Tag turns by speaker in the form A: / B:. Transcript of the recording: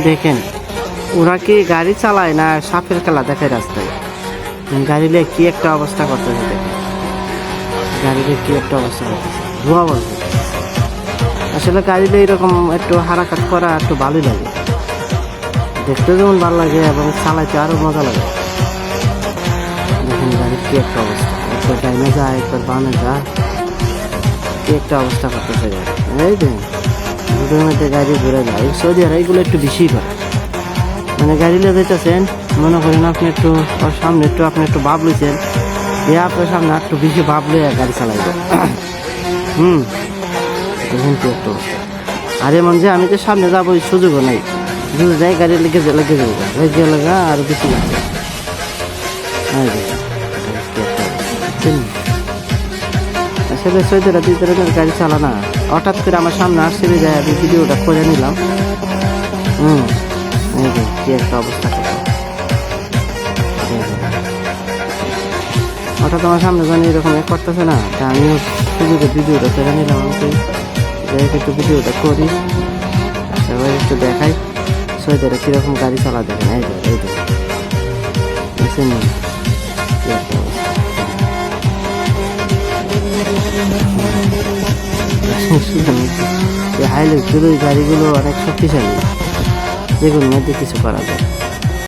A: দেখেন ওরা কি গাড়ি চালায় না সাপের খেলা দেখে রাস্তায়। গাড়িলে কি একটা অবস্থা করতেছে, দেখেন গাড়িলে কি একটা অবস্থা করতেছে, ধোয়া বলতে। আসলে গাড়িলে এরকম একটু হারাকাত করা একটু ভালোই লাগে, দেখতে যেমন ভালো লাগে এবং চালাইতে আরো মজা লাগে। দেখেন গাড়ির কি একটা অবস্থা, একবার ডাইনে যায় একবার বামে যায়, কি একটা অবস্থা করতেছে গাড়ি। এই দেখেন রোডের মধ্যে গাড়ি ঘুরে যায়। সৌদি আরব এইগুলো একটু বেশি করে, মানে গাড়ি নিয়ে যেতেছেন, মনে করেন আপনি একটু ওর সামনে একটু আপনি একটু ভাব লইছেন, দিয়ে আপনার সামনে একটু বেশি ভাব লইয়া গাড়ি চালাইবে। দেখেন কি একটা অবস্থা। আর এমন যে আমি তো সামনে যাবো এই সুযোগও নাই, যদি যাই গাড়ি লেগে লাগা আর বেশি লাগছে। আসলে সৈদেরা দুই ধরনের গাড়ি চালানা, হঠাৎ করে আমার সামনে আসছে যায়, আমি ভিডিওটা করে নিলাম। এই যে কি একটা অবস্থা করলো, হঠাৎ আমার সামনে জানি এরকম এক করতেছে না, তা আমিও সুযোগে ভিডিওটা করে নিলাম। আমাকে একটু ভিডিওটা করি, সবাই একটু দেখাই সৈদেরা কিরকম গাড়ি চালা। দেখেন এই যে এই দেখেন কি একটা অবস্থা। হাইলে গাড়িগুলো অনেক শক্তিশালী, যেগুলোর মধ্যে কিছু করা যায়।